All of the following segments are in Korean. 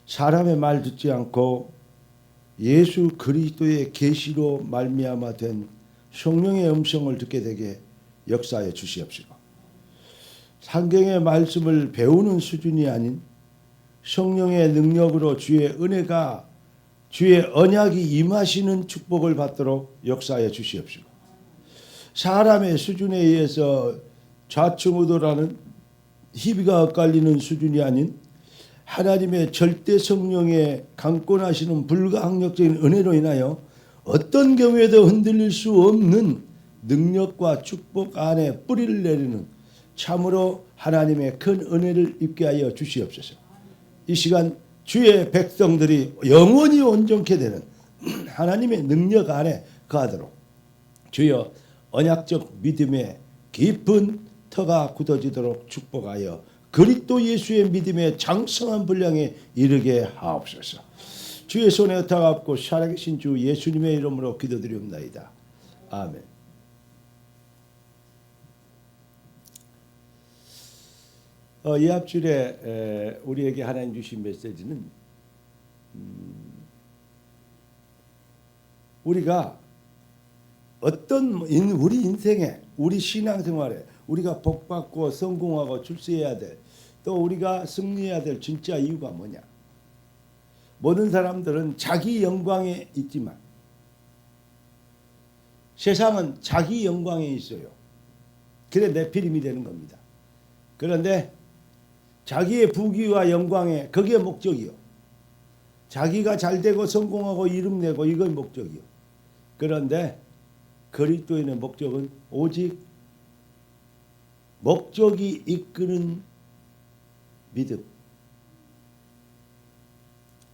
사람의 말 듣지 않고 예수 그리스도의 계시로 말미암아 된 성령의 음성을 듣게 되게 역사해 주시옵시고, 성경의 말씀을 배우는 수준이 아닌 성령의 능력으로 주의 은혜가, 주의 언약이 임하시는 축복을 받도록 역사해 주시옵시고, 사람의 수준에 의해서 좌충우돌하는 희비가 엇갈리는 수준이 아닌 하나님의 절대 성령의 강권하시는 불가항력적인 은혜로 인하여 어떤 경우에도 흔들릴 수 없는 능력과 축복 안에 뿌리를 내리는 참으로 하나님의 큰 은혜를 입게 하여 주시옵소서. 이 시간 주의 백성들이 영원히 온전케 되는 하나님의 능력 안에 거하도록 주여 언약적 믿음의 깊은 터가 굳어지도록 축복하여 그리스도 예수의 믿음의 장성한 분량에 이르게 하옵소서. 주의 손에 의타가 없고 살아계신 주 예수님의 이름으로 기도드리옵나이다. 아멘. 이 앞줄에 우리에게 하나님 주신 메시지는 우리가 어떤 우리 인생에, 우리 신앙생활에 우리가 복받고 성공하고 출세해야 될, 또 우리가 승리해야 될 진짜 이유가 뭐냐? 모든 사람들은 자기 영광에 있지만 세상은 자기 영광에 있어요. 그래 네피림이 되는 겁니다. 그런데 자기의 부귀와 영광에, 그게 목적이요. 자기가 잘되고 성공하고 이름내고 이건 목적이요. 그런데 그리스도인의 목적은 오직 목적이 이끄는 믿음.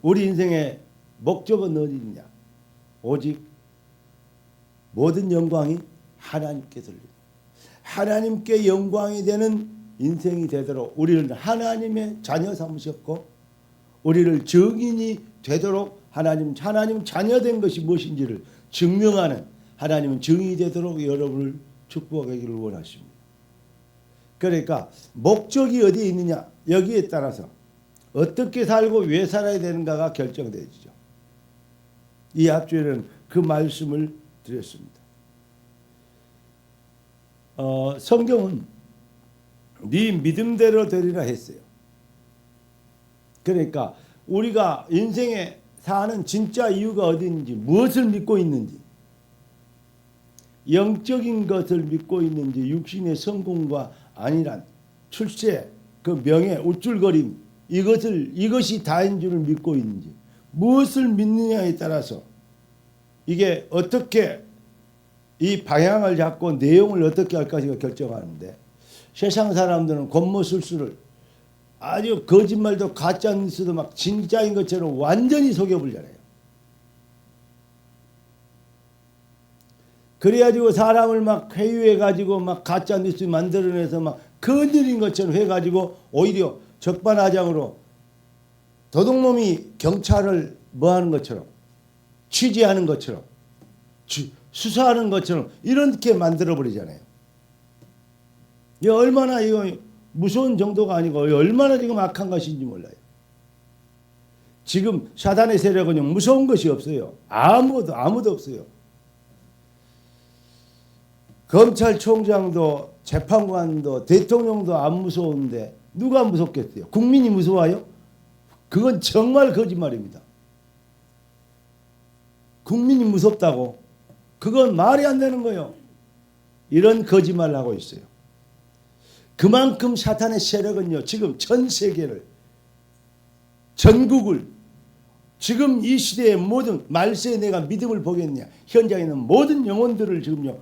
우리 인생의 목적은 어디 있냐? 오직 모든 영광이 하나님께 돌립니다. 하나님께 영광이 되는 인생이 되도록 우리를 하나님의 자녀 삼으셨고, 우리를 증인이 되도록 하나님 자녀된 것이 무엇인지를 증명하는 하나님은 증인이 되도록 여러분을 축복하기를 원하십니다. 그러니까 목적이 어디에 있느냐, 여기에 따라서 어떻게 살고 왜 살아야 되는가가 결정되죠. 이 앞주에는 그 말씀을 드렸습니다. 성경은 네 믿음대로 되리라 했어요. 그러니까 우리가 인생에 사는 진짜 이유가 어디 있는지, 무엇을 믿고 있는지, 영적인 것을 믿고 있는지, 육신의 성공과 안일한 출세, 그 명예, 우쭐거림, 이것이 다인 줄을 믿고 있는지, 무엇을 믿느냐에 따라서 이게 어떻게 이 방향을 잡고 내용을 어떻게 할 것인가 결정하는데, 세상 사람들은 겉모술수를 아주 거짓말도 가짜뉴스도 막 진짜인 것처럼 완전히 속여버리잖아요. 그래가지고 사람을 막 회유해가지고 막 가짜뉴스 만들어내서 막 거짓인 것처럼 해가지고 오히려 적반하장으로 도둑놈이 경찰을 뭐하는 것처럼, 취재하는 것처럼, 수사하는 것처럼 이렇게 만들어버리잖아요. 이 얼마나 이거 무서운 정도가 아니고 얼마나 지금 악한 것인지 몰라요. 지금 사단의 세력은요, 무서운 것이 없어요. 아무도 없어요. 검찰총장도 재판관도 대통령도 안 무서운데 누가 무섭겠어요? 국민이 무서워요? 그건 정말 거짓말입니다. 국민이 무섭다고? 그건 말이 안 되는 거예요. 이런 거짓말을 하고 있어요. 그만큼 사탄의 세력은요, 지금 전 세계를, 전국을, 지금 이 시대의 모든 말세에 내가 믿음을 보겠냐, 현장에 있는 모든 영혼들을 지금요,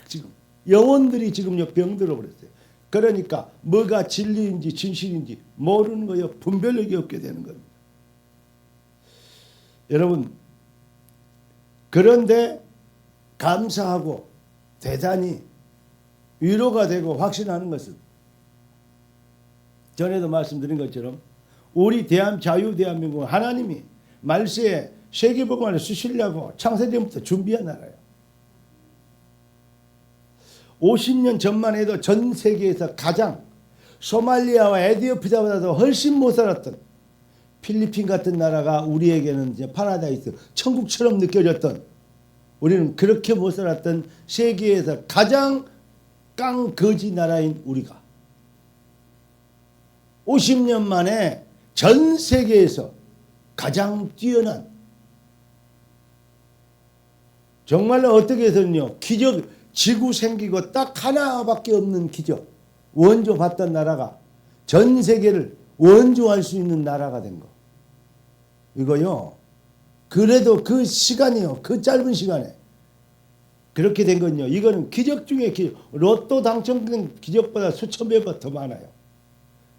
지금 영혼들이 지금요 병들어 버렸어요. 그러니까 뭐가 진리인지 진실인지 모르는 거예요. 분별력이 없게 되는 겁니다. 여러분, 그런데 감사하고 대단히 위로가 되고 확신하는 것은, 전에도 말씀드린 것처럼 우리 자유대한민국은 하나님이 말세에 세계복음을 쓰시려고 창세전부터 준비한 나라예요. 50년 전만 해도 전 세계에서 가장 소말리아와 에티오피아보다도 훨씬 못 살았던 필리핀 같은 나라가 우리에게는 이제 파라다이스, 천국처럼 느껴졌던, 우리는 그렇게 못 살았던 세계에서 가장 깡거지 나라인 우리가 50년 만에 전 세계에서 가장 뛰어난, 정말로 어떻게 해서는요, 기적, 지구 생기고 딱 하나밖에 없는 기적, 원조 받던 나라가 전 세계를 원조할 수 있는 나라가 된 거. 이거요, 그래도 그 시간이요, 그 짧은 시간에 그렇게 된 건요, 이거는 기적 중에 기적, 로또 당첨된 기적보다 수천 배가 더 많아요.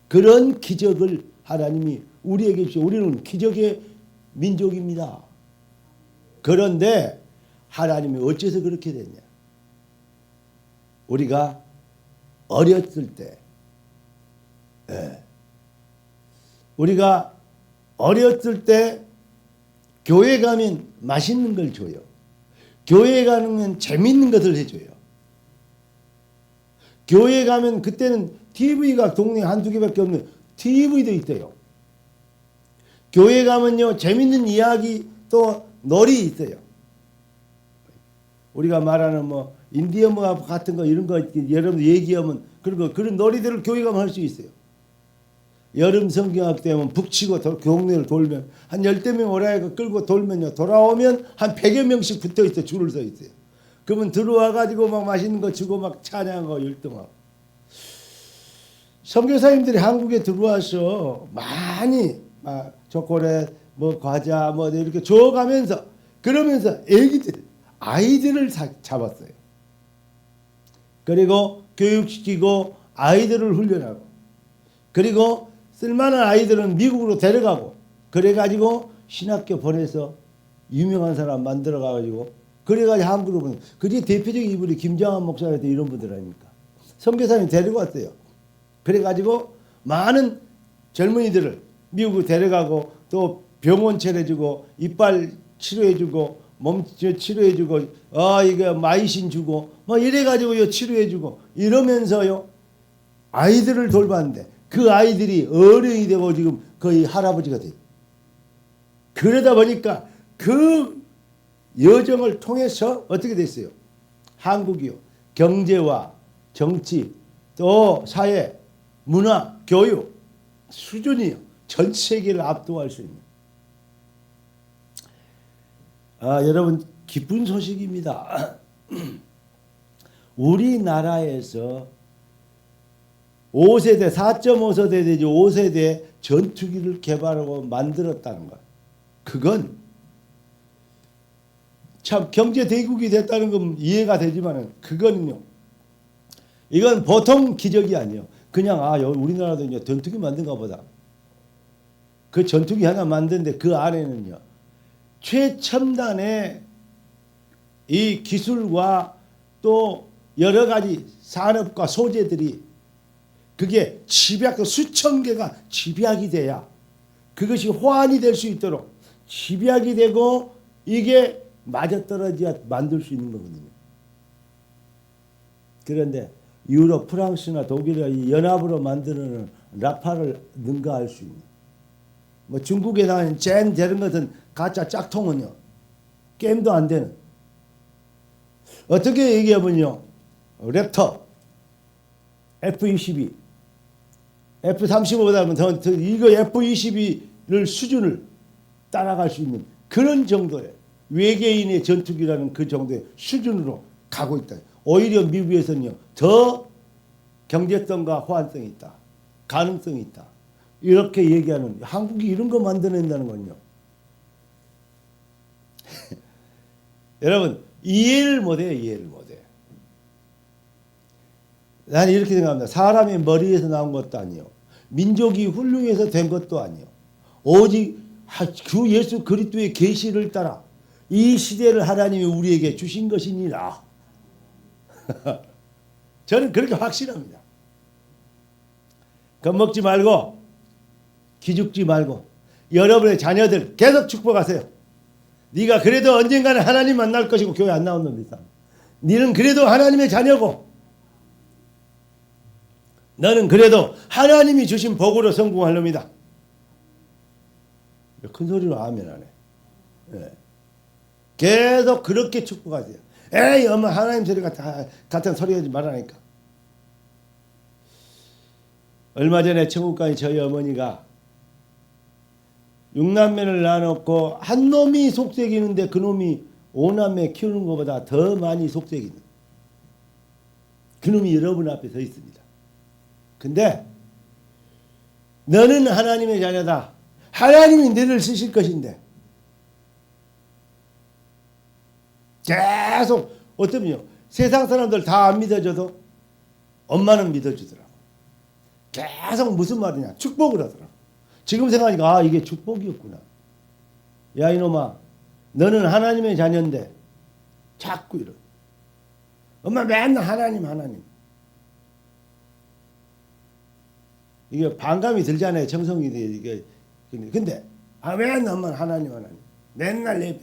그런 기적을 하나님이 우리에게 주시고, 우리는 기적의 민족입니다. 그런데 하나님이 어째서 그렇게 됐냐? 우리가 어렸을 때, 우리가 어렸을 때 교회 가면 맛있는 걸 줘요. 교회 가면 재밌는 것을 해줘요. 교회 가면 그때는 TV가 동네에 한두 개밖에 없는 TV도 있대요. 교회 가면요, 재밌는 이야기 또 놀이 있어요. 우리가 말하는 뭐 인디언 같은 거, 이런 거 여러분 얘기하면 그런 놀이들을 교회 가면 할 수 있어요. 여름 성경학 때면 북치고 동네를 돌면 한 10명 오라이가 끌고 돌면요, 돌아오면 한 100여 명씩 붙어 있어, 줄을 서 있어요. 그러면 들어와 가지고 막 맛있는 거 주고 막 찬양하고 열등하고. 선교사님들이 한국에 들어와서 많이 초콜릿, 뭐 과자, 뭐 이렇게 줘가면서, 그러면서 아이들을 잡았어요. 그리고 교육시키고 아이들을 훈련하고, 그리고 쓸만한 아이들은 미국으로 데려가고, 그래가지고 신학교 보내서 유명한 사람 만들어가지고, 그래가지고 한국으로 보내. 그게 대표적인 이분이 김장한 목사한테 이런 분들 아닙니까? 선교사님 데리고 왔어요. 그래가지고 많은 젊은이들을 미국으로 데려가고, 또 병원 차려주고, 이빨 치료해주고, 몸 치료해주고, 이거 마이신 주고, 뭐 이래가지고요, 치료해주고, 이러면서요, 아이들을 돌봤는데, 그 아이들이 어른이 되고 지금 거의 할아버지가 돼요. 그러다 보니까 그 여정을 통해서 어떻게 됐어요? 한국이요, 경제와 정치, 또 사회, 문화, 교육 수준이요, 전 세계를 압도할 수 있는. 여러분, 기쁜 소식입니다. 우리나라에서 5세대, 4.5세대 되지 5세대 전투기를 개발하고 만들었다는 것. 그건 참 경제 대국이 됐다는 건 이해가 되지만, 그거는요, 이건 보통 기적이 아니에요. 그냥 우리나라도 이제 전투기 만든가 보다. 그 전투기 하나 만드는데 그 안에는요, 최첨단의 이 기술과 또 여러 가지 산업과 소재들이, 그게 수천 개가 집약이 돼야 그것이 호환이 될 수 있도록 집약이 되고, 이게 맞아떨어져야 만들 수 있는 거거든요. 그런데 유럽, 프랑스나 독일이 연합으로 만드는 라파를 능가할 수 있는, 뭐 중국에 나온 젠 이런 것은 가짜 짝퉁은요, 게임도 안 되는. 어떻게 얘기하면요, 랩터 F-22, F-35보다는 더 이거 F-22를 수준을 따라갈 수 있는 그런 정도의 외계인의 전투기라는 그 정도의 수준으로 가고 있다. 오히려 미국에서는요, 더 경제성과 호환성이 있다, 가능성이 있다, 이렇게 얘기하는, 한국이 이런 거 만들어낸다는 건요, 여러분 이해를 못해요. 이해를 못해. 나는 이렇게 생각합니다. 사람의 머리에서 나온 것도 아니요, 민족이 훌륭해서 된 것도 아니요, 오직 주 예수 그리스도의 계시를 따라 이 시대를 하나님이 우리에게 주신 것이니라. 저는 그렇게 확신합니다. 겁먹지 말고 기죽지 말고 여러분의 자녀들 계속 축복하세요. 네가 그래도 언젠가는 하나님 만날 것이고, 교회 안 나온 놈 이상. 너는 그래도 하나님의 자녀고, 너는 그래도 하나님이 주신 복으로 성공할 놈이다. 큰 소리로 아멘 안 해. 예. 계속 그렇게 축복하세요. 에이 엄마 하나님 소리 같은 소리 하지 말라니까. 얼마 전에 천국 가니 저희 어머니가 6남매를 낳아놓고 한 놈이 속썩이는데 그 놈이 5남매 키우는 것보다 더 많이 속썩이는 그 놈이 여러분 앞에 서 있습니다. 근데 너는 하나님의 자녀다. 하나님이 너를 쓰실 것인데 계속 어쩌면요 세상 사람들 다 안 믿어줘도 엄마는 믿어주더라고. 계속 무슨 말이냐 축복을 하더라고. 지금 생각하니까 아 이게 축복이었구나. 야 이놈아 너는 하나님의 자녀인데 자꾸 이러. 엄마 맨날 하나님. 이게 반감이 들잖아요. 정성이 돼 이게. 근데 맨날 엄마 하나님. 맨날 예배.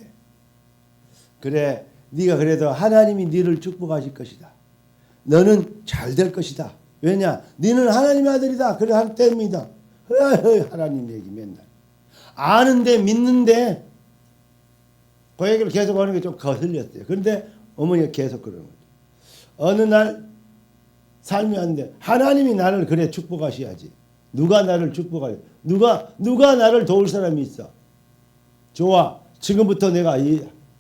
그래 네가 그래도 하나님이 네를 축복하실 것이다. 너는 잘 될 것이다. 왜냐? 너는 하나님의 아들이다. 그래 할 때입니다. 하나님 얘기 맨날 아는데 믿는데 그 얘기를 계속 하는 게 좀 거슬렸어요. 그런데 어머니가 계속 그러는 거죠. 어느 날 삶이 왔는데 하나님이 나를 그래 축복하셔야지. 누가 나를 축복하려? 누가 나를 도울 사람이 있어? 좋아. 지금부터 내가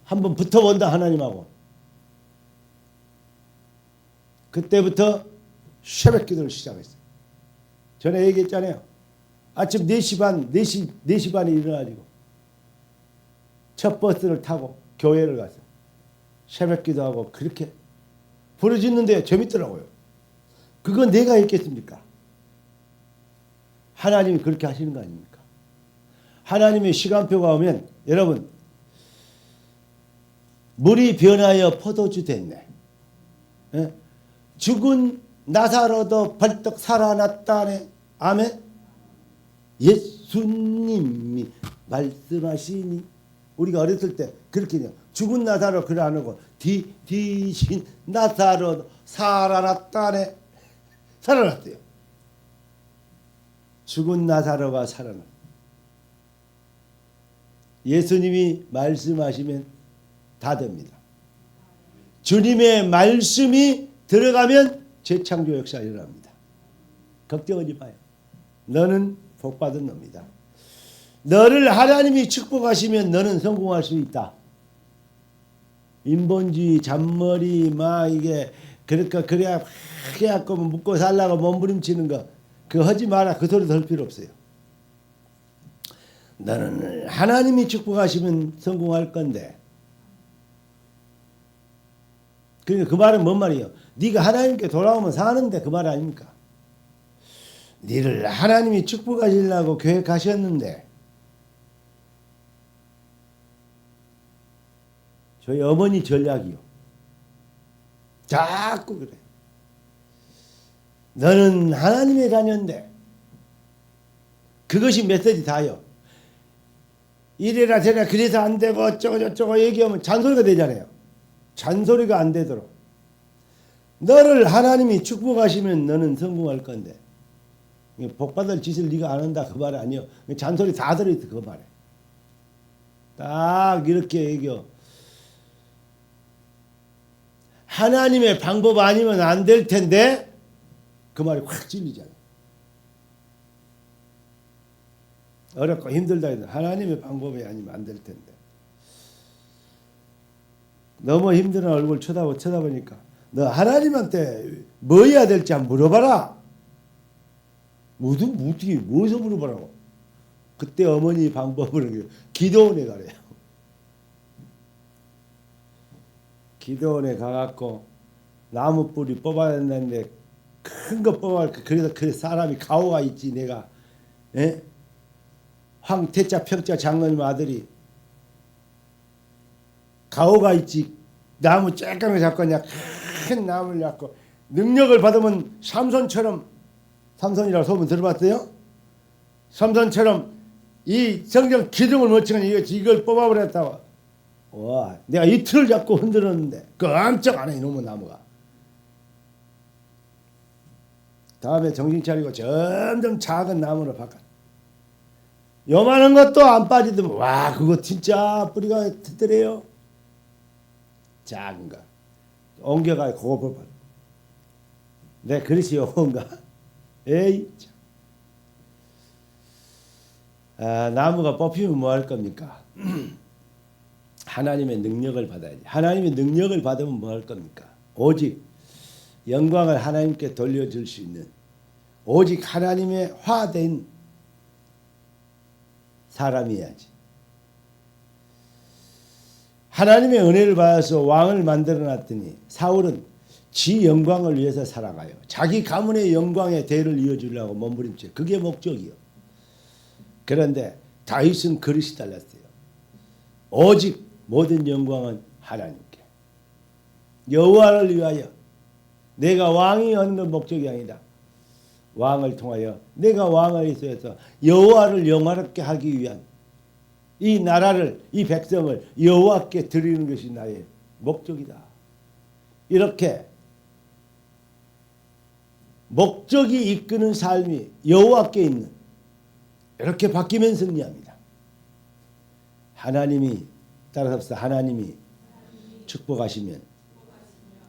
한번 붙어본다 하나님하고. 그때부터 새벽 기도를 시작했어요. 전에 얘기했잖아요. 아침 4시 반에 일어나지고 첫 버스를 타고 교회를 가서 새벽 기도하고 그렇게 부르짖는데 재밌더라고요. 그건 내가 했겠습니까? 하나님이 그렇게 하시는 거 아닙니까? 하나님의 시간표가 오면 여러분 물이 변하여 포도주 됐네. 예? 죽은 나사로도 벌떡 살아났다네. 아멘. 예수님이 말씀하시니 우리가 어렸을 때 그렇게 해요. 죽은 나사로 그래 안 하고 뒤신 나사로 살아났다네. 살아났대요. 죽은 나사로가 살아났. 예수님이 말씀하시면 다 됩니다. 주님의 말씀이 들어가면 재창조 역사가 일어납니다. 걱정하지 마요. 너는 복받은 놈이다. 너를 하나님이 축복하시면 너는 성공할 수 있다. 인본주의 잔머리 막 이게 그러니까 그래야 해갖고 묵고 살라고 몸부림치는 거 그거 하지 마라. 그 소리 들 필요 없어요. 너는 하나님이 축복하시면 성공할 건데. 그러니까 그 말은 뭔 말이에요? 네가 하나님께 돌아오면 사는데 그 말 아닙니까? 너를 하나님이 축복하시려고 계획하셨는데 저희 어머니 전략이요. 자꾸 그래. 너는 하나님의 자녀인데 그것이 메시지 다요. 이래라 저래라 그래서 안 되고 어쩌고 저쩌고 얘기하면 잔소리가 되잖아요. 잔소리가 안 되도록 너를 하나님이 축복하시면 너는 성공할 건데 복받을 짓을 네가 안 한다 그 말 아니요. 잔소리 다 들어있어 그 말에. 딱 이렇게 얘기해. 하나님의 방법 아니면 안 될 텐데 그 말이 확 찔리잖아요. 어렵고 힘들다 해도 하나님의 방법이 아니면 안 될 텐데. 너무 힘든 얼굴 쳐다보니까 너 하나님한테 뭐 해야 될지 한번 물어봐라. 어떻게 무엇을 물어보라고. 그때 어머니 방법은 기도원에 가래요. 기도원에 가갖고 나무 뿌리 뽑아야 된다는데 큰 거 뽑아. 그래서 그 사람이 가오가 있지. 내가 예? 황태자 평자 장로님 아들이 가오가 있지. 나무 쬐까만 잡고 그냥 큰 나무를 잡고 능력을 받으면 삼손이라고 소문 들어봤어요? 삼손처럼 이 성경 기둥을 못 치면 이걸 뽑아버렸다고. 와, 내가 이틀을 잡고 흔들었는데 깜짝 안 해 이놈의 나무가. 다음에 정신 차리고 점점 작은 나무로 바꿨. 요만한 것도 안 빠지더면 와 그거 진짜 뿌리가 튼튼해요. 작은 거 옮겨가 그거 봐봐. 내 그릇이 요건가? 에이 참. 나무가 뽑히면 뭐 할 겁니까? 하나님의 능력을 받아야지. 하나님의 능력을 받으면 뭐 할 겁니까? 오직 영광을 하나님께 돌려줄 수 있는 오직 하나님의 화된 사람이어야지. 하나님의 은혜를 받아서 왕을 만들어 놨더니 사울은 지 영광을 위해서 살아가요. 자기 가문의 영광의 대를 이어주려고 몸부림쳐. 그게 목적이요. 그런데 다윗은 그릇이 달랐어요. 오직 모든 영광은 하나님께. 여호와를 위하여. 내가 왕이 하는 건 목적이 아니다. 왕을 통하여 내가 왕을 있어서 여호와를 영화롭게 하기 위한 이 나라를 이 백성을 여호와께 드리는 것이 나의 목적이다. 이렇게 목적이 이끄는 삶이 여호와께 있는 이렇게 바뀌면 승리합니다. 하나님이 따라서 하나님이 축복하시면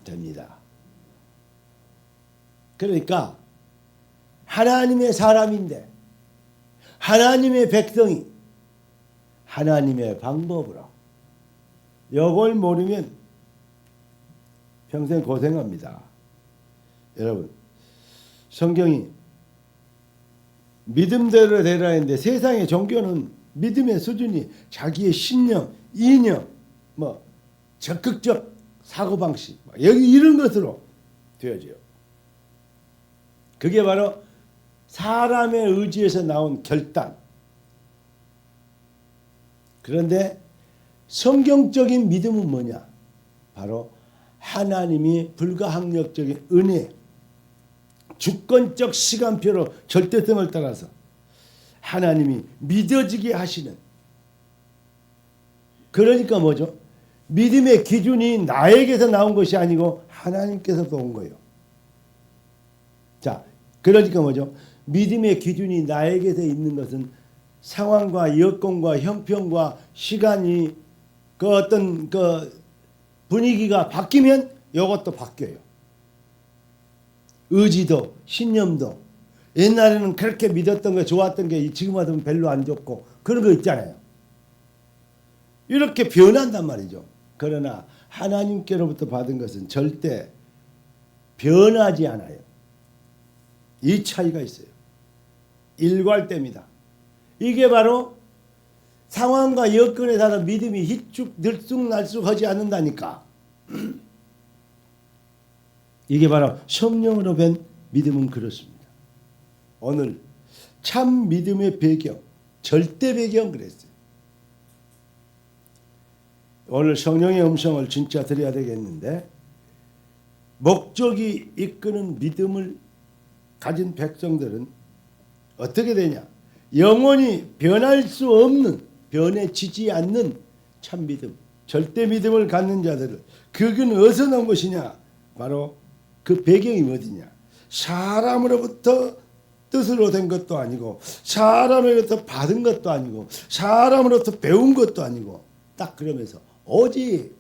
됩니다. 그러니까 하나님의 사람인데 하나님의 백성이 하나님의 방법으로 이걸 모르면 평생 고생합니다. 여러분 성경이 믿음대로 되라 했는데 세상의 종교는 믿음의 수준이 자기의 신념, 이념, 뭐 적극적 사고방식 여기 이런 것으로 되어져요. 그게 바로 사람의 의지에서 나온 결단. 그런데 성경적인 믿음은 뭐냐? 바로 하나님이 불가항력적인 은혜, 주권적 시간표로 절대성을 따라서 하나님이 믿어지게 하시는. 그러니까 뭐죠? 믿음의 기준이 나에게서 나온 것이 아니고 하나님께서도 온 거예요. 자, 그러니까 뭐죠? 믿음의 기준이 나에게서 있는 것은 상황과 여건과 형편과 시간이 그 어떤 그 분위기가 바뀌면 이것도 바뀌어요. 의지도 신념도 옛날에는 그렇게 믿었던 게 좋았던 게 지금 와서는 별로 안 좋고 그런 거 있잖아요. 이렇게 변한단 말이죠. 그러나 하나님께로부터 받은 것은 절대 변하지 않아요. 이 차이가 있어요. 일괄됩니다. 이게 바로 상황과 여건에 따라 믿음이 희쭉 들쑥날쑥하지 않는다니까. 이게 바로 성령으로 된 믿음은 그렇습니다. 오늘 참 믿음의 배경, 절대 배경 그랬어요. 오늘 성령의 음성을 진짜 드려야 되겠는데 목적이 이끄는 믿음을 가진 백성들은 어떻게 되냐? 영원히 변할 수 없는, 변해지지 않는 참 믿음, 절대 믿음을 갖는 자들을 그건 어디서 나온 것이냐? 바로 그 배경이 어디냐? 사람으로부터 뜻으로 된 것도 아니고 사람으로부터 받은 것도 아니고 사람으로부터 배운 것도 아니고 딱 그러면서 오직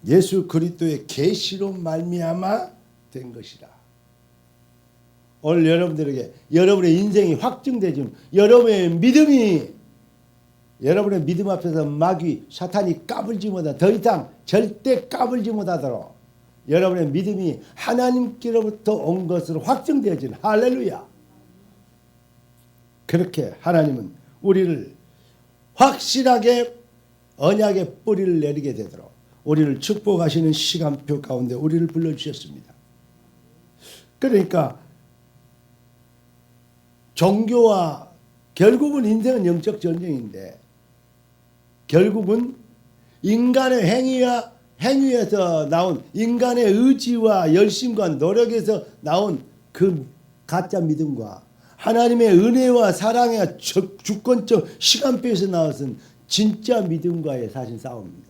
예수 그리스도의 계시로 말미암아 된 것이라. 오늘 여러분들에게 여러분의 인생이 확증되지만 여러분의 믿음 앞에서 마귀 사탄이 까불지 못하도록 더 이상 절대 까불지 못하도록 여러분의 믿음이 하나님께로부터 온 것으로 확증되어진 할렐루야. 그렇게 하나님은 우리를 확실하게 언약의 뿌리를 내리게 되도록 우리를 축복하시는 시간표 가운데 우리를 불러주셨습니다. 그러니까 종교와 결국은 인생은 영적 전쟁인데 결국은 인간의 행위에서 나온 인간의 의지와 열심과 노력에서 나온 그 가짜 믿음과 하나님의 은혜와 사랑의 주권적 시간표에서 나왔은 진짜 믿음과의 사실 싸움입니다.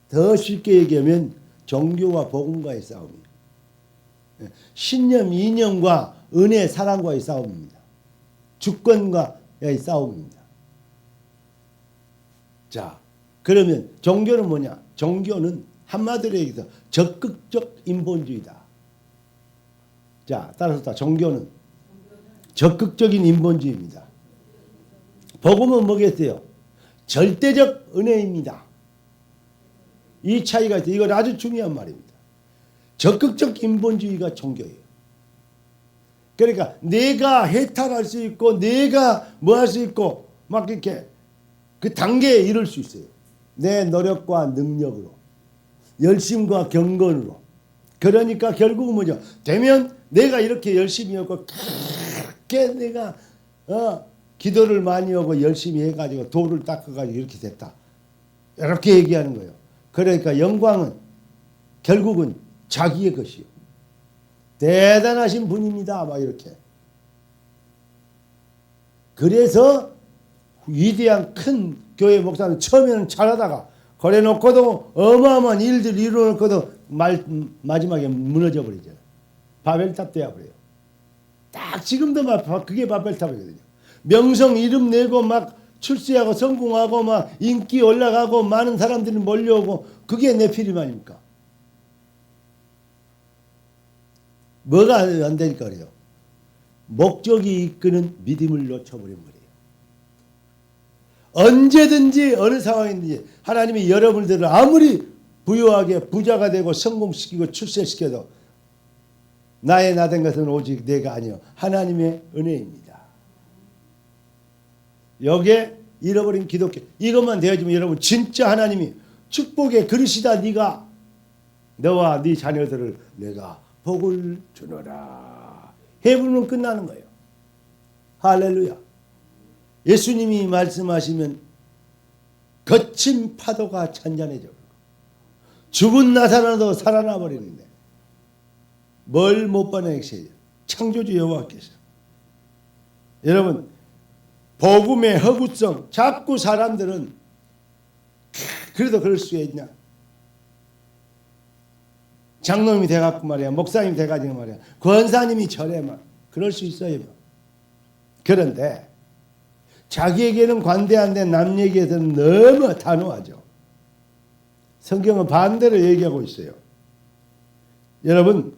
더 쉽게 얘기하면 종교와 복음과의 싸움입니다. 신념, 이념과 은혜, 사랑과의 싸움입니다. 주권과 이 싸움입니다. 자, 그러면 종교는 뭐냐? 종교는 한마디로 얘기해서 적극적 인본주의다. 자, 따라서 종교는 적극적인 인본주의입니다. 복음은 뭐겠어요? 절대적 은혜입니다. 이 차이가 있어요. 이건 아주 중요한 말입니다. 적극적 인본주의가 종교예요. 그러니까 내가 해탈할 수 있고 내가 뭐 할 수 있고 막 이렇게 그 단계에 이를 수 있어요. 내 노력과 능력으로, 열심과 경건으로. 그러니까 결국은 뭐죠? 되면 내가 이렇게 열심히 하고 그렇게 내가 기도를 많이 하고 열심히 해가지고 돌을 닦아가지고 이렇게 됐다. 이렇게 얘기하는 거예요. 그러니까 영광은 결국은 자기의 것이요. 대단하신 분입니다. 막 이렇게. 그래서 위대한 큰 교회 목사는 처음에는 잘하다가 그래놓고도 어마어마한 일들 이루어놓고도 마지막에 무너져 버리죠. 바벨탑 되어버려요. 딱 지금도 막 그게 바벨탑이거든요. 명성 이름 내고 막 출세하고 성공하고 막 인기 올라가고 많은 사람들이 몰려오고 그게 네피림 아닙니까? 뭐가 안 되니까 그래요? 목적이 이끄는 믿음을 놓쳐버린 거예요. 언제든지 어느 상황이든지 하나님이 여러분들을 아무리 부유하게 부자가 되고 성공시키고 출세시켜도 나의 나된 것은 오직 내가 아니요 하나님의 은혜입니다. 여기에 잃어버린 기독교 이것만 되어지면 여러분 진짜 하나님이 축복의 그릇이다. 네가 너와 네 자녀들을 내가 복을 주노라 해부는 끝나는 거예요. 할렐루야. 예수님이 말씀하시면 거친 파도가 잔잔해져 죽은 나사로도 살아나 버리는데 뭘 못 봐내겠어요. 창조주 여호와께서. 여러분 복음의 허구성 자꾸 사람들은 그래도 그럴 수 있냐. 장로님이 돼갖고 말이야 목사님이 돼가지고 말이야 권사님이 절에 막 그럴 수 있어요. 그런데 자기에게는 관대한데 남 얘기에서는 너무 단호하죠. 성경은 반대로 얘기하고 있어요. 여러분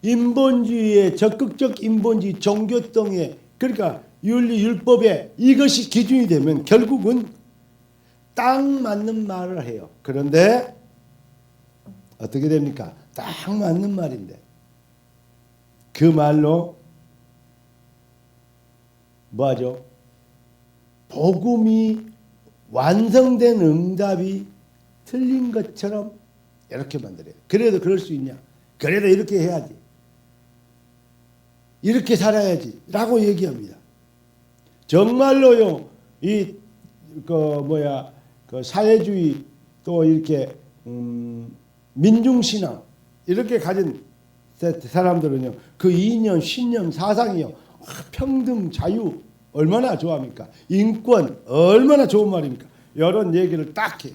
인본주의의 적극적 인본주의 종교성에 그러니까 윤리 율법에 이것이 기준이 되면 결국은 딱 맞는 말을 해요. 그런데 어떻게 됩니까? 딱 맞는 말인데 그 말로 뭐하죠? 복음이 완성된 응답이 틀린 것처럼 이렇게 만들어요. 그래도 그럴 수 있냐? 그래도 이렇게 해야지. 이렇게 살아야지. 라고 얘기합니다. 정말로요, 그 사회주의 또 이렇게, 민중신앙, 이렇게 가진 사람들은요, 그 이념, 신념, 사상이요, 평등, 자유, 얼마나 좋아합니까? 인권, 얼마나 좋은 말입니까? 이런 얘기를 딱 해요.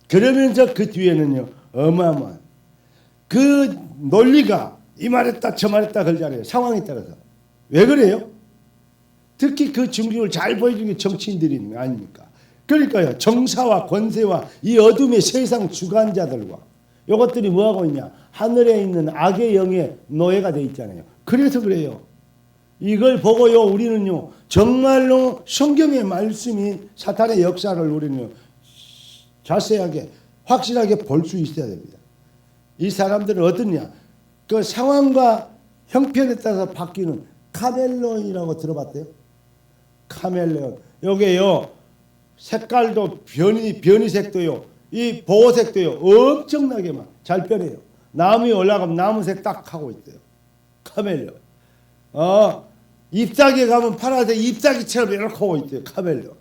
그러면서 그 뒤에는요, 어마어마한 그 논리가 이 말했다 저 말했다 그러잖아요. 상황에 따라서. 왜 그래요? 특히 그 중심을 잘 보여주는 게 정치인들이 아닙니까? 그러니까요. 정사와 권세와 이 어둠의 세상 주관자들과 이것들이 뭐하고 있냐? 하늘에 있는 악의 영의 노예가 돼 있잖아요. 그래서 그래요. 이걸 보고요. 우리는요. 정말로 성경의 말씀이 사탄의 역사를 우리는요. 자세하게 확실하게 볼 수 있어야 됩니다. 이 사람들은 어떠냐? 그 상황과 형편에 따라서 바뀌는 카멜레온이라고 들어봤대요? 카멜레온. 여기에요. 색깔도 변이색도요. 이 보호색도요. 엄청나게 막 잘 변해요. 나무에 올라가면 나무색 딱 하고 있대요. 카멜레온. 잎사귀에 가면 파란색 잎사귀처럼 이렇게 하고 있대요. 카멜레온.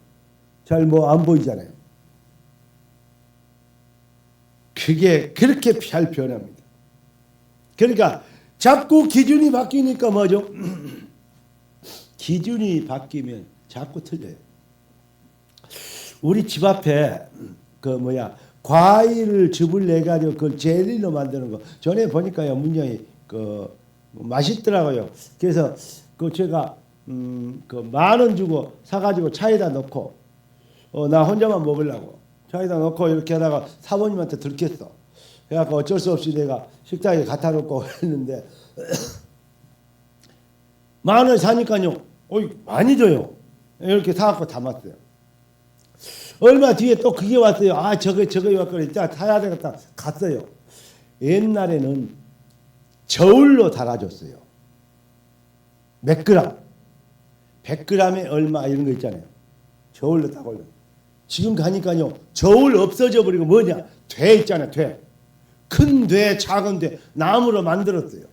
잘 뭐 안 보이잖아요. 그게 그렇게 잘 변합니다. 그러니까 자꾸 기준이 바뀌니까 뭐죠? 기준이 바뀌면 자꾸 틀려요. 우리 집 앞에 과일을 즙을 내 가지고 그걸 젤리로 만드는 거 전에 보니까요 문양이 맛있더라고요. 그래서 제가 그 10,000원 주고 사가지고 차에다 넣고 나 혼자만 먹으려고 차에다 넣고 이렇게 하다가 사모님한테 들켰어. 그래갖고 어쩔 수 없이 내가 식당에 갖다 놓고 했는데 10,000원 사니까요. 많이 줘요. 이렇게 사갖고 담았어요. 얼마 뒤에 또 그게 왔어요. 아 저거 왔거든. 자 타야 되겠다. 갔어요. 옛날에는 저울로 달아줬어요. 몇 그램, 100g에 얼마 이런 거 있잖아요. 저울로 딱 올려. 지금 가니까요. 저울 없어져 버리고 뭐냐? 돼 있잖아요. 돼. 큰 돼, 작은 돼 나무로 만들었어요.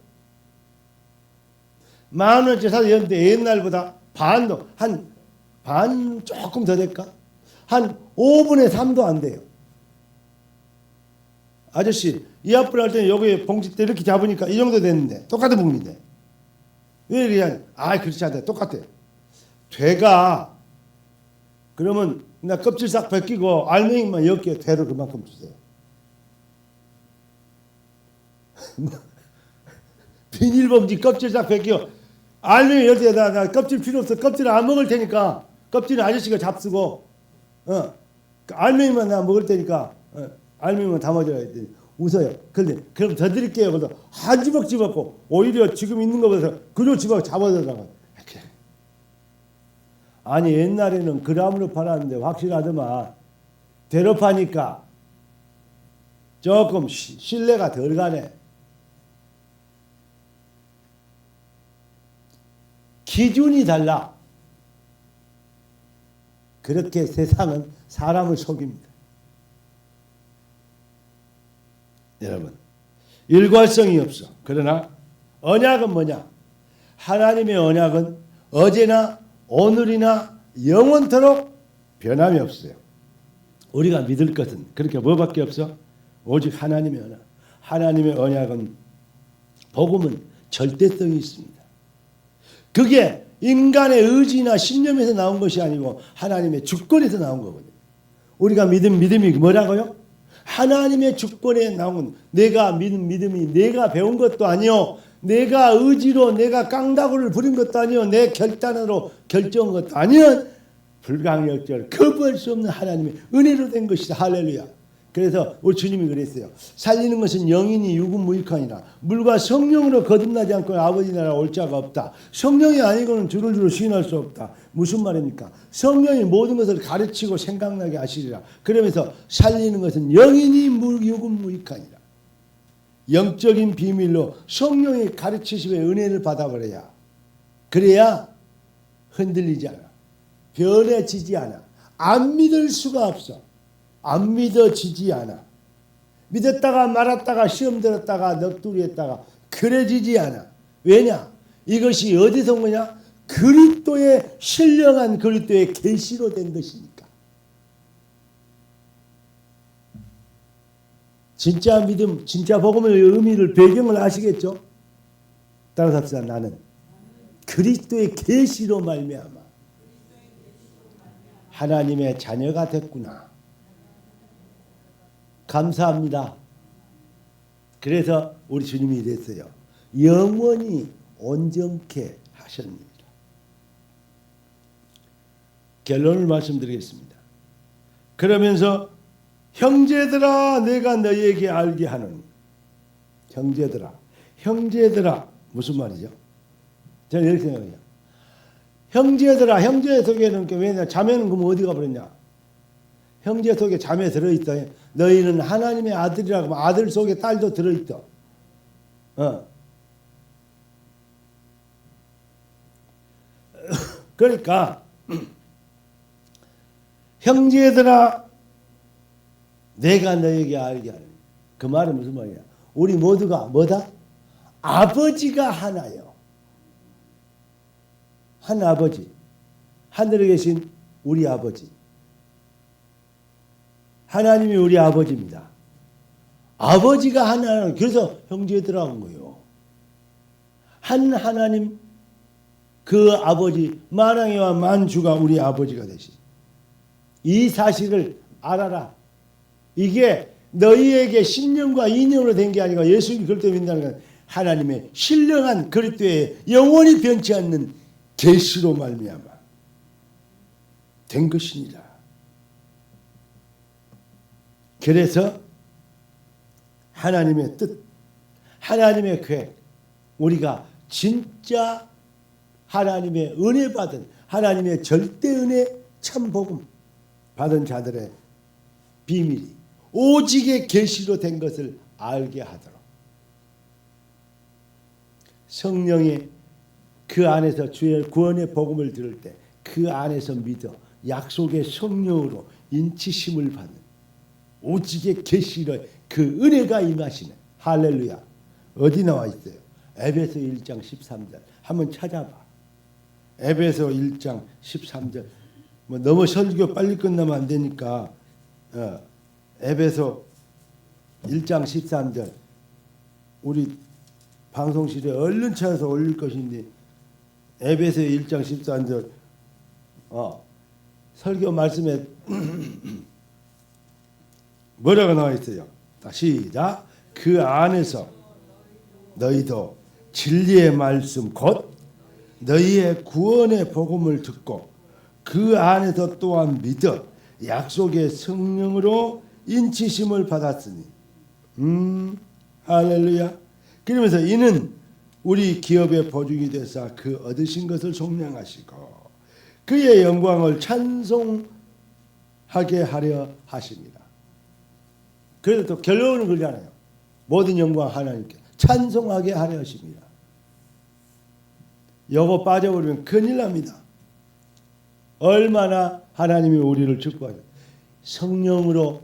10,000원짜리 사서 였는데 옛날보다 반도 반 조금 더 될까? 한 5분의 3도 안 돼요. 아저씨 이 앞을 할 때는 여기 봉지대 이렇게 잡으니까 이 정도 됐는데 똑같은 봉지인데 왜 그냥 그렇지 않대. 똑같아요. 돼가 그러면 나 껍질 싹 벗기고 알맹이만 10개 돼로 그만큼 주세요. 비닐봉지 껍질 싹 벗기고 알맹이 10개 나 껍질 필요 없어. 껍질 안 먹을 테니까 껍질은 아저씨가 잡수고 그 알맹이만 나 먹을 테니까 알맹이만 담아줘야 돼. 웃어요. 그런데 그럼 더 드릴게요. 그래서 한 주먹 집었고 오히려 지금 있는 것보다 그려 집어 잡아들라고. 아니 옛날에는 그람으로 팔았는데 확실하더만 대로 파니까 조금 신뢰가 덜 가네. 기준이 달라. 그렇게 세상은 사람을 속입니다. 여러분 일관성이 없어. 그러나 언약은 뭐냐? 하나님의 언약은 어제나 오늘이나 영원토록 변함이 없어요. 우리가 믿을 것은 그렇게 뭐밖에 없어? 오직 하나님의 언약. 하나님의 언약은 복음은 절대성이 있습니다. 그게 인간의 의지나 신념에서 나온 것이 아니고 하나님의 주권에서 나온 거거든요. 우리가 믿은 믿음이 뭐라고요? 하나님의 주권에 나온 내가 믿은 믿음이 내가 배운 것도 아니요. 내가 의지로 내가 깡다구를 부린 것도 아니요. 내 결단으로 결정한 것도 아니요. 불가역절 거부할 수 없는 하나님의 은혜로 된 것이다. 할렐루야. 그래서 우리 주님이 그랬어요. 살리는 것은 영이니 유구무익하니라. 물과 성령으로 거듭나지 않고 아버지 나라 올 자가 없다. 성령이 아니고는 주를 주로 시인할 수 없다. 무슨 말입니까? 성령이 모든 것을 가르치고 생각나게 하시리라. 그러면서 살리는 것은 영이니 유구무익하니라. 영적인 비밀로 성령의 가르치심의 은혜를 받아버려야 그래야 흔들리지 않아. 변해지지 않아. 안 믿을 수가 없어. 안 믿어지지 않아. 믿었다가 말았다가 시험 들었다가 넋두리 했다가 그래지지 않아. 왜냐? 이것이 어디서 온 거냐? 그리스도의 신령한 그리스도의 계시로 된 것이니까. 진짜 믿음, 진짜 복음의 의미를 배경을 아시겠죠? 따라서 합시다. 나는 그리스도의 계시로 말미암아 하나님의 자녀가 됐구나. 감사합니다. 그래서 우리 주님이 이랬어요. 영원히 온전케 하셨습니다. 결론을 말씀드리겠습니다. 그러면서 형제들아 내가 너희에게 알게 하는 형제들아 무슨 말이죠? 저는 이렇게 생각해요. 형제들아 형제 속에는 왜냐 자매는 그럼 어디가 버렸냐? 형제 속에 자매 들어있다. 너희는 하나님의 아들이라고 하면 아들 속에 딸도 들어있다. 그러니까 형제들아 내가 너에게 알게 하는 그 말은 무슨 말이야? 우리 모두가 뭐다? 아버지가 하나요. 한 아버지. 하늘에 계신 우리 아버지. 하나님이 우리 아버지입니다. 아버지가 하나는 그래서 형제들아 한 거예요. 한 하나님 그 아버지 만왕이와 만주가 우리 아버지가 되신 이 사실을 알아라. 이게 너희에게 신령과 인연으로 된 게 아니고 예수님이 그리스도를 믿는다는 건 하나님의 신령한 그리스도의 영원히 변치 않는 계시로 말미암아 된 것이니라. 그래서 하나님의 뜻, 하나님의 계획, 우리가 진짜 하나님의 은혜 받은, 하나님의 절대 은혜 참 복음 받은 자들의 비밀이 오직의 계시로 된 것을 알게 하도록 성령이 그 안에서 주의 구원의 복음을 들을 때 그 안에서 믿어 약속의 성령으로 인치심을 받는 오직의 계시로 그 은혜가 임하시는 할렐루야. 어디 나와 있어요? 에베소 1장 13절 한번 찾아봐. 에베소 1장 13절. 뭐 너무 설교 빨리 끝나면 안 되니까 에베소 1장 13절 우리 방송실에 얼른 찾아서 올릴 것인데 에베소 1장 13절 설교 말씀에 뭐라고 나와 있어요? 시작. 그 안에서 너희도 진리의 말씀 곧 너희의 구원의 복음을 듣고 그 안에서 또한 믿어 약속의 성령으로 인치심을 받았으니 할렐루야. 그러면서 이는 우리 기업의 보증이 되사 그 얻으신 것을 속량하시고 그의 영광을 찬송하게 하려 하십니다. 그래서 또 결론을 그러잖아요. 모든 영광 하나님께 찬송하게 하려 하십니다. 요거 빠져버리면 큰일 납니다. 얼마나 하나님이 우리를 축복하죠. 성령으로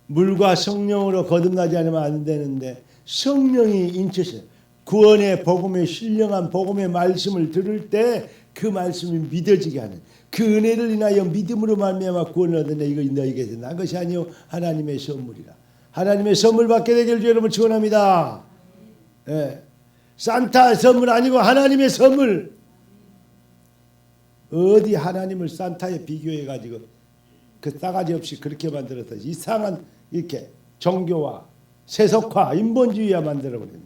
물과 성령으로 거듭나지 않으면 안 되는데 성령이 인치셔 구원의 복음에 신령한 복음의 말씀을 들을 때 그 말씀이 믿어지게 하는 그 은혜를 인하여 믿음으로 말미암아 구원을 얻었네. 이거 너희에게서 난 것이 아니요 하나님의 선물이라. 하나님의 선물 받게 되기를 여러분 축원합니다. 예. 산타 선물 아니고 하나님의 선물. 어디 하나님을 산타에 비교해 가지고 그 싸가지 없이 그렇게 만들어서 이상한 이렇게 종교와 세속화 인본주의와 만들어 버립니다.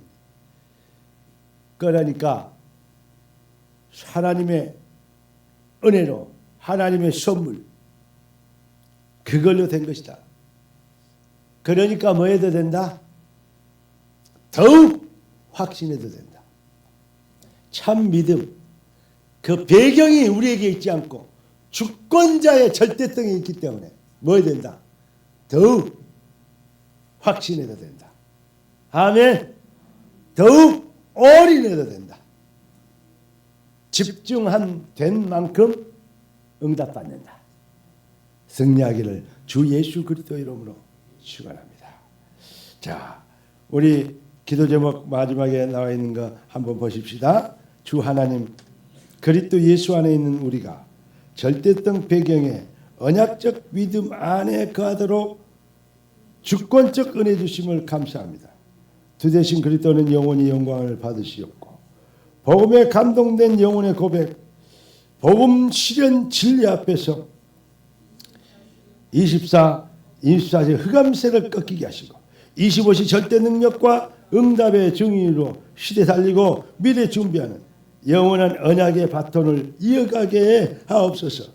그러니까 하나님의 은혜로 하나님의 선물 그걸로 된 것이다. 그러니까 뭐 해도 된다? 더욱 확신해도 된다. 참 믿음 그 배경이 우리에게 있지 않고 주권자의 절대성이 있기 때문에 뭐 해야 된다? 더욱 확신해도 된다. 아멘. 더욱 올인해도 된다. 집중한 된 만큼 응답받는다. 승리하기를 주 예수 그리스도 이름으로 축원합니다. 자, 우리 기도 제목 마지막에 나와 있는 거 한번 보십시다. 주 하나님 그리스도 예수 안에 있는 우리가 절대성 배경에 언약적 믿음 안에 거하도록 주권적 은혜 주심을 감사합니다. 주 대신 그리스도는 영원히 영광을 받으시옵고 복음에 감동된 영혼의 고백 복음 실현 진리 앞에서 24시 흑암세를 꺾이게 하시고 25시 절대 능력과 응답의 증인으로 시대 살리고 미래 준비하는 영원한 언약의 바톤을 이어가게 하옵소서.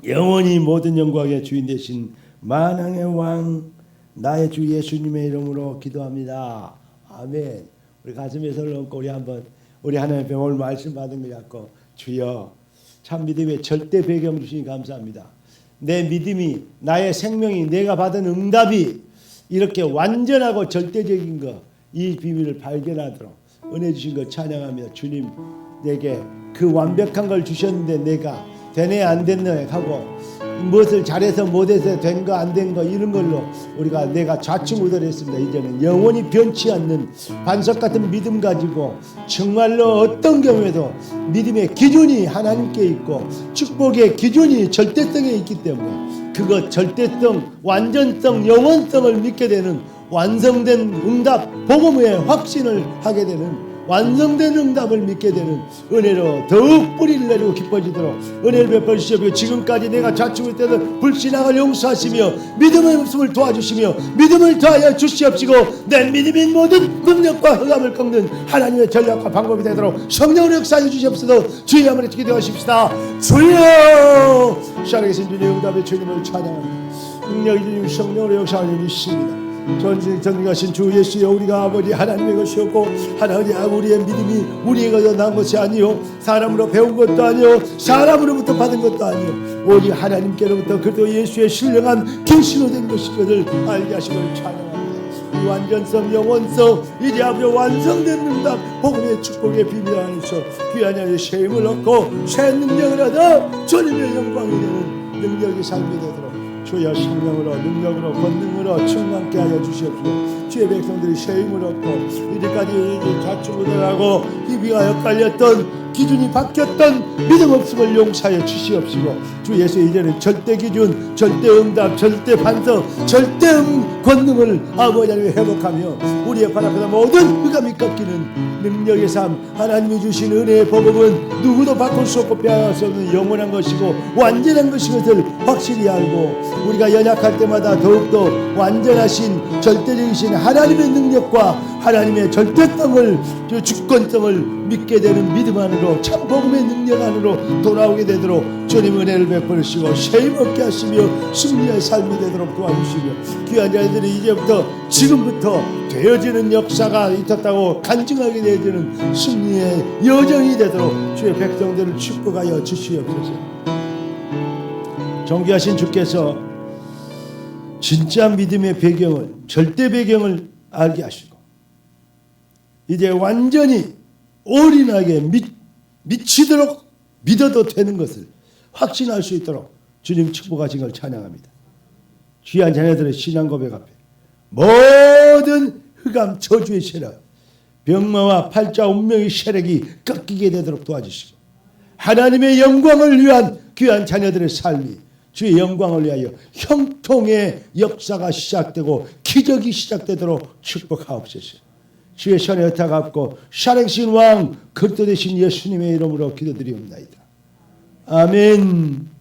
영원히 모든 영광의 주인 되신 만왕의 왕 나의 주 예수님의 이름으로 기도합니다. 아멘. 우리 가슴에 손을 얹고 우리 하나님의 오늘 말씀 받은 것 같고 주여 참 믿음의 절대 배경 주시니 감사합니다. 내 믿음이 나의 생명이 내가 받은 응답이 이렇게 완전하고 절대적인 거 이 비밀을 발견하도록 은혜 주신 것 찬양합니다. 주님 내게 그 완벽한 걸 주셨는데 내가 되네 안 됐네 하고 무엇을 잘해서 못해서 된 거 안 된 거 이런 걸로 우리가 내가 좌충우돌했습니다. 이제는 영원히 변치 않는 반석 같은 믿음 가지고 정말로 어떤 경우에도 믿음의 기준이 하나님께 있고 축복의 기준이 절대성에 있기 때문에 그것 절대성, 완전성, 영원성을 믿게 되는 완성된 응답, 복음의 확신을 하게 되는 완성된 응답을 믿게 되는 은혜로 더욱 뿌리를 내리고 기뻐지도록 은혜를 베풀어 주시옵시고, 지금까지 내가 자축할 때는 불신앙을 용서하시며 믿음의 없음을 도와주시며 믿음을 더하여 주시옵시고, 내 믿음인 모든 능력과 흑암을 꺾는 하나님의 전략과 방법이 되도록 성령으로 역사해 주시옵소서. 주의 이름으로 기도하십시다. 주여! 살아계신 주님 응답의 주님을 찬양합니다. 능력이 주님 성령으로 역사하여 주십니다. 전능하신 주 예수여, 우리가 아버지 하나님의 것이었고 하나님 우리의 믿음이 우리의 것으로 난 것이 아니요 사람으로 배운 것도 아니요 사람으로부터 받은 것도 아니요 오직 하나님께로부터 그리스도 예수의 신령한 계시로 된 것이거늘 알게 하시기를 찬양합니다. 이 완전성 영원성 이제 아버지 완성된 응답 복음의 축복의 비밀 안에서 귀한 자의 새 힘을 얻고 새 능력을 얻어 주님의 영광이 되는 능력이 삶이 되도록 주여 성령으로 능력으로 권능으로 충만케 하여 주시옵소서. 주의 백성들이 새 힘을 얻고 이제까지 자충우돌하고 희비가 엇갈렸던 기준이 바뀌었던 믿음 없음을 용서하여 주시옵시고, 주 예수 이제는 절대 기준, 절대 응답, 절대 반성, 절대 권능을 아버지 하나님 회복하며 우리의 발 앞에서 모든 흑암이 꺾이는 능력의 삶, 하나님이 주신 은혜의 복음은 누구도 바꿀 수 없고 빼앗을 수 없는 영원한 것이고 완전한 것인 것을 확실히 알고, 우리가 연약할 때마다 더욱더 완전하신 절대적이신 하나님의 능력과 하나님의 절대성을, 주권성을 믿게 되는 믿음 안으로 참 복음의 능력 안으로 돌아오게 되도록 주님 은혜를 베풀으시고 쉐임 얻게 하시며 승리의 삶이 되도록 도와주시며, 귀한 자들이 이제부터 지금부터 되어지는 역사가 있었다고 간증하게 되어지는 승리의 여정이 되도록 주의 백성들을 축복하여 주시옵소서. 존귀하신 주께서 진짜 믿음의 배경을, 절대 배경을 알게 하시고 이제 완전히 올인하게 미치도록 믿어도 되는 것을 확신할 수 있도록 주님 축복하신 걸 찬양합니다. 귀한 자녀들의 신앙 고백 앞에 모든 흑암 저주의 세력, 병마와 팔자 운명의 세력이 꺾이게 되도록 도와주시고, 하나님의 영광을 위한 귀한 자녀들의 삶이 주의 영광을 위하여 형통의 역사가 시작되고 기적이 시작되도록 축복하옵소서. 주의 손에 흩어갖고 살아계신 왕 그리스도 되신 예수님의 이름으로 기도드리옵나이다. 아멘.